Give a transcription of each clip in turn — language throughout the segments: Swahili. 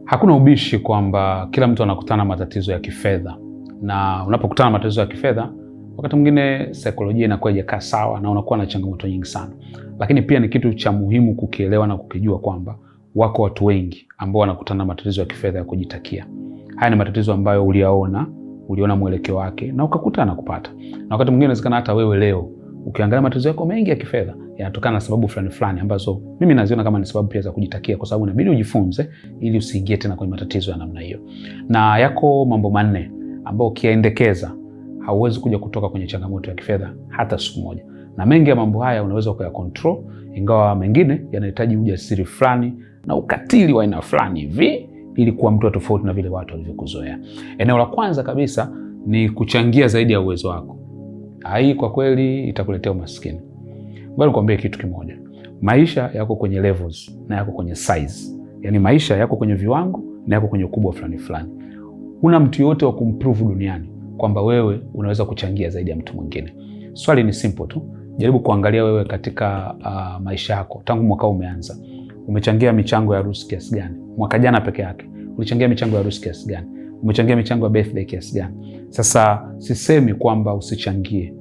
Hakuna ubishi kwamba kila mtu anakutana matatizo ya kifedha, na unapokutana matatizo ya kifedha wakati mwingine saikolojia inakuwa haijakaa sawa na unakuwa na changamoto nyingi sana. Lakini pia ni kitu cha muhimu kukielewa na kukijua kwamba wako watu wengi ambao wanakutana matatizo ya kifedha ya kujitakia. Haya ni matatizo ambayo uliona mwelekeo wake na ukakutana kupata. Na wakati mwingine inawezekana hata wewe leo ukiangalia matatizo yako mengi ya kifedha yanatokana na sababu fulani ambazo mimi naziona kama ni sababu pia za kujitakia, kwa sababu inabidi ujifunze ili usiingie tena kwenye matatizo ya namna hiyo. Na yako mambo manne ambayo ukiyaendekeza hauwezi kuja kutoka kwenye changamoto ya kifedha hata siku moja. Na mengi ya mambo haya unaweza ukaya control, ingawa mengine yanahitaji ujasiri fulani na ukatili wa aina fulani hivi ili kuwa mtu tofauti na vile watu walivyokuzoea. Eneo la kwanza kabisa ni kuchangia zaidi ya uwezo wako. Hii kwa kweli itakuletea umaskini. Ngoja nikwambie kitu kimoja. Maisha yako kwenye levels na yako kwenye size. Yaani maisha yako kwenye viwango na yako kwenye ukubwa fulani. Huna mtu yote wa kumprove duniani kwamba wewe unaweza kuchangia zaidi ya mtu mwingine. Swali ni simple tu. Jaribu kuangalia wewe katika maisha yako tangu mwaka umeanza. Umechangia michango ya harusi kiasi gani? Mwaka jana peke yake ulichangia michango ya harusi kiasi gani? Umechangia michango ya birthday kiasi gani? Sasa sisemi kwamba usichangie.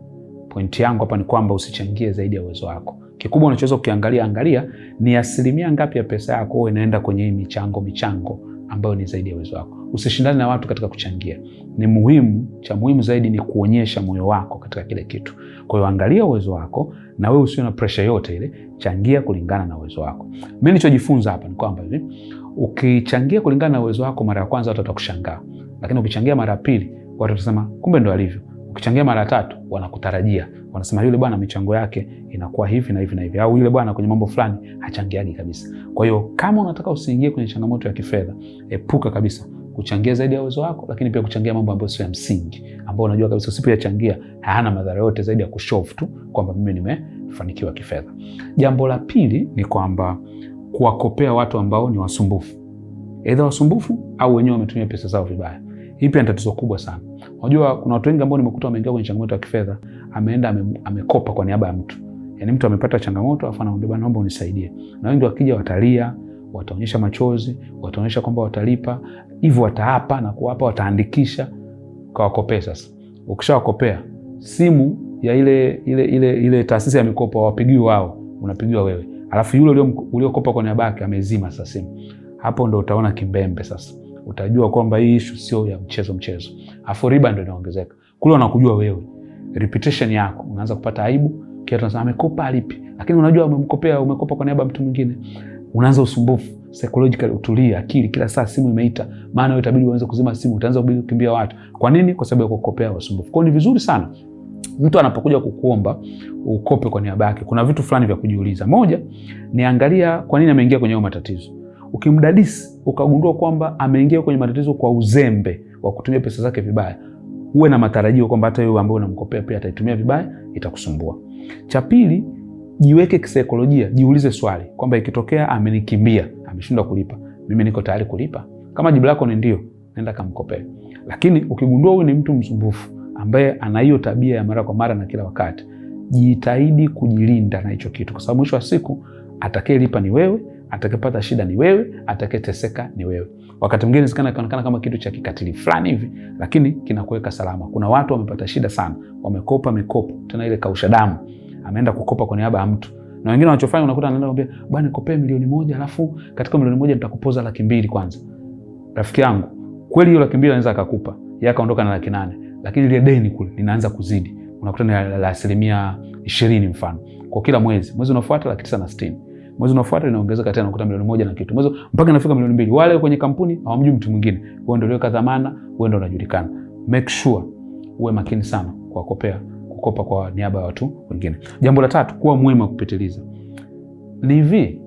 Pointi yangu hapa ni kwamba usichangie zaidi ya uwezo wako. Kikubwa unachoweza kuangalia ni asilimia ngapi ya pesa yako inaenda kwenye hii michango ambayo ni zaidi ya uwezo wako. Usishindane na watu katika kuchangia. Ni muhimu, cha muhimu zaidi ni kuonyesha moyo wako katika kile kitu. Kwa hiyo angalia uwezo wako na wewe usiwe na pressure yote ile, changia kulingana na uwezo wako. Mimi nilichojifunza hapa ni kwamba hivi, ukichangia kulingana na uwezo wako mara ya kwanza watu watakushangaa. Lakini ukichangia mara ya pili watu watasema kumbe ndo alivyo. Ukichangia mara ya tatu wanakutarajia. Wanasema yule bwana michango yake inakuwa hivi na hivi na hivi, au yule bwana kwenye mambo fulani hachangiagi kabisa. Kwa hiyo kama unataka usiingie kwenye changamoto ya kifedha, epuka kabisa kuchangia zaidi ya uwezo wako, lakini pia kuchangia mambo ambayo sio ya msingi, ambayo unajua kabisa usipoyachangia hayana madhara yote zaidi ya kushow tu kwamba mimi nimefanikiwa kifedha. Jambo la pili ni kwamba kuwakopea watu ambao ni wasumbufu. Aidha wasumbufu au wenyewe wametumia pesa zao vibaya. Hii pia ni tatizo kubwa sana. Unajua kuna watu wengi ambao nimekuta wameingia kwenye changamoto ya kifedha, amekopa kwa niaba ya mtu. Yaani mtu amepata changamoto afa anamwambia bwana naomba unisaidie. Na wengi wakija watalia, wataonyesha machozi, wataonyesha kwamba watalipa, hivyo wataapa na kuapa wataandikisha kwa wakopea sasa. Ukishawakopea, simu ya ile taasisi ya mikopo hawapigiwi wao, unapigiwa wewe. Alafu yule uliokopa kwa niaba yake amezima sasa simu. Hapo ndo utaona kimbembe sasa. Utajua kwamba hii issue sio ya mchezo. Afu riba ndio inaongezeka. Kule wanakujua wewe. Reputation yako unaanza kupata aibu, kila mtu anasema amekopa alipi. Lakini unajua umekopa kwa niaba ya mtu mwingine. Unaanza usumbufu, psychological utulia, akili kila saa simu imeita. Maana wewe itabidi uanze kuzima simu, utaanza kukimbia watu. Kwa nini? Kwa sababu ya kukopea wasumbufu. Kwa hiyo ni vizuri sana mtu anapokuja kukuomba ukope kwa niaba yake, kuna vitu fulani vya kujiuliza. Moja, ni angalia kwa nini ameingia kwenye matatizo. Ukimdadisi ukagundua kwamba ameingia kwenye matatizo kwa uzembe wa kutumia pesa zake vibaya, uwe na matarajio kwamba hata wewe ambaye unamkopea pia ataitumia vibaya, itakusumbua. Cha pili, jiweke kisaikolojia, jiulize swali kwamba ikitokea amenikimbia, ameshindwa kulipa, mimi niko tayari kulipa? Kama jibu lako ni ndio, nenda kamkopea. Lakini ukigundua huyu ni mtu msumbufu ambaye ana hiyo tabia ya mara kwa mara na kila wakati, jitahidi kujilinda na hicho kitu, kwa sababu mwisho wa siku atakayelipa ni wewe, atakayepata shida ni wewe, atakayeteseka ni wewe. Wakati mwingine inaonekana kama kitu cha kikatili fulani hivi, lakini kinakuweka salama. Kuna watu wamepata shida sana, wamekopa mikopo tena ile kausha damu, ameenda kukopa kwa niaba ya mtu. Na wengine wanachofanya unakuta anaenda kumwambia bwana nikopee milioni moja, alafu katika milioni moja nitakupoza 200,000 kwanza. Rafiki yangu, kweli hiyo 200,000 anaweza akakupa, yeye akaondoka na 800,000, lakini ile deni kule linaanza kuzidi. Unakuta ni la 20% mfano. Kwa kila mwezi unafuata 960. Mwezi unafuata inaongezeka tena unakuta milioni 1 na kitu. Mwezi mpaka inafika milioni 2. Wale kwenye kampuni hawamjui mtu mwingine. Wewe ndio uliweka dhamana, wewe ndio unajulikana. Make sure uwe makini sana kwa kukopa kwa niaba ya watu wengine. Jambo la tatu, kuwa mwema kupitiliza. Ni hivi,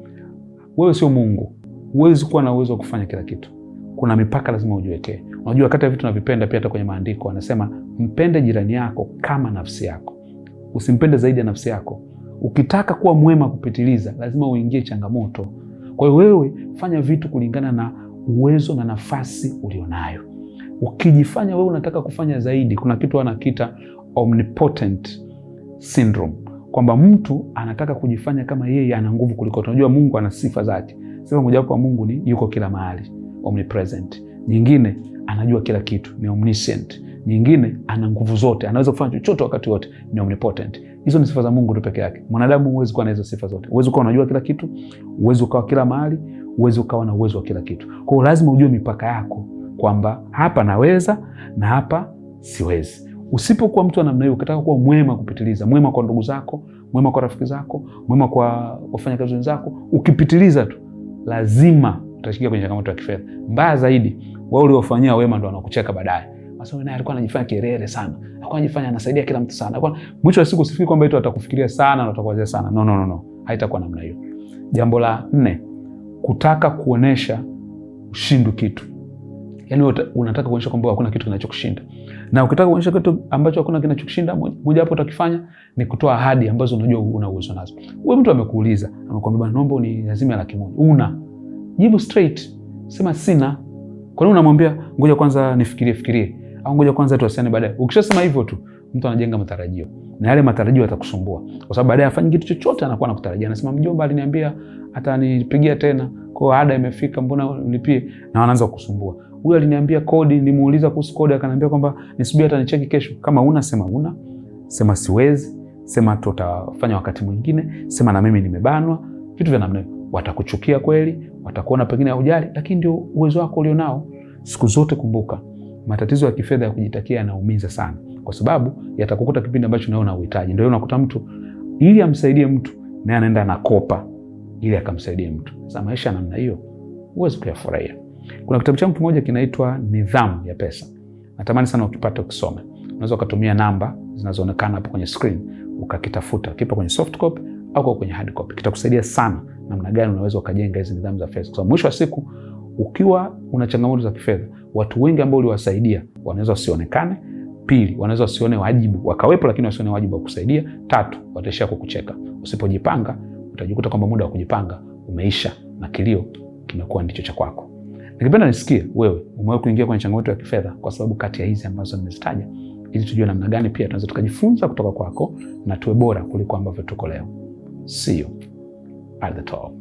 wewe sio Mungu. Huwezi kuwa na uwezo wa kufanya kila kitu. Kuna mipaka lazima ujiwekee. Unajua kati ya vitu tunavipenda pia hata kwenye maandiko wanasema mpende jirani yako kama nafsi yako. Usimpende zaidi ya nafsi yako. Ukitaka kuwa mwema kupitiliza, lazima uingie changamoto. Kwa hiyo wewe fanya vitu kulingana na uwezo na nafasi ulionayo. Ukijifanya wewe unataka kufanya zaidi, kuna kitu wanakiita omnipotent syndrome, kwamba mtu anataka kujifanya kama yeye ana nguvu kuliko. Tunajua Mungu ana sifa zake. Sifa mojawapo ya Mungu ni yuko kila mahali. omnipresent. Nyingine anajua kila kitu, ni omniscient. Nyingine ana nguvu zote, anaweza kufanya chochote wakati wote, ni omnipotent. Hizo ni sifa za Mungu tu peke yake. Mwanadamu huwezi kuwa na hizo sifa zote. Huwezi kuwa unajua kila kitu, huwezi ukawa kila mahali, huwezi ukawa na uwezo wa kila kitu. Kwa hiyo lazima ujue mipaka yako, kwamba hapa naweza na hapa siwezi. Usipokuwa mtu wa namna hiyo, ukitaka kuwa mwema kupitiliza, mwema kwa ndugu zako, mwema kwa rafiki zako, mwema kwa wafanyakazi wenzako, ukipitiliza tu, lazima utashikia kwenye changamoto ya kifedha. Mbaya zaidi, wao uliofanyia wema ndo wanakucheka baadaye. Sasa naye alikuwa anajifanya kielele sana, alikuwa anajifanya anasaidia kila mtu sana. Kwa mwisho wa siku usifikiri kwamba eti atakufikiria sana na utakuwazia sana. No. Haitakuwa namna hiyo. Jambo la 4, kutaka kuonesha ushindi kitu. Yaani unataka kuonyesha kwamba hakuna kitu kinachokushinda. Na ukitaka kuonyesha kitu ambacho hakuna kinachokushinda, moja hapo utakifanya ni kutoa ahadi ambazo unajua una uwezo nazo. Wewe mtu amekuuliza, amekwambia bwana, naomba unilazime 100,000. Jibu straight. Sema sina. Kwa nini unamwambia ngoja kwanza nifikirie au ngoja kwanza tuwasiliane baadaye? Ukishasema hivyo tu, mtu anajenga matarajio. Na yale matarajio yatakusumbua. Kwa sababu baadaye afanye kitu chochote anakuwa anakutarajia. Anasema mjomba aliniambia atanipigia tena. Kwa ada imefika, mbona unilipie? Na wanaanza kukusumbua. Huyu aliniambia kodi, nimuuliza kuhusu kodi akaniambia kwamba nisubiri hata nicheki kesho. Kama una sema sema siwezi, sema tutafanya wakati mwingine, sema na mimi nimebanwa, vitu vya namna hiyo. Watakuchukia kweli, watakuona pengine hujali, lakini ndio uwezo wako ulionao. Siku zote kumbuka, matatizo ya kifedha ya kujitakia yanaumiza sana, kwa sababu yatakukuta kipindi ambacho unaona uhitaji. Ndio unakuta mtu ili amsaidie mtu naye anaenda anakopa ili akamsaidie mtu. Sasa maisha namna hiyo huwezi kuyafurahia. Kuna kitabu changu kimoja kinaitwa Nidhamu ya Pesa. Natamani sana ukipata ukisome. Unaweza ukatumia namba zinazoonekana hapo kwenye screen ukakitafuta, kipo kwenye soft copy au kwenye hard copy. Kitakusaidia sana namna gani unaweza ukajenga hizo nidhamu za pesa. Kwa sababu mwisho wa siku ukiwa una changamoto za kifedha, watu wengi ambao uliwasaidia wanaweza usionekane. Pili, wanaweza usione wajibu, wakawepo lakini wasione wajibu wa kusaidia. 3, wataishia kukucheka. Usipojipanga, utajikuta kwamba muda wa kujipanga umeisha na kilio kimekuwa ndicho cha kwako. Nikipenda nisikie wewe umewahi kuingia kwenye changamoto ya kifedha kwa sababu kati ya hizi ambazo nimezitaja, ili tujue namna gani pia tunaweza tukajifunza kutoka kwako na tuwe bora kuliko ambavyo tuko leo. See you at the top.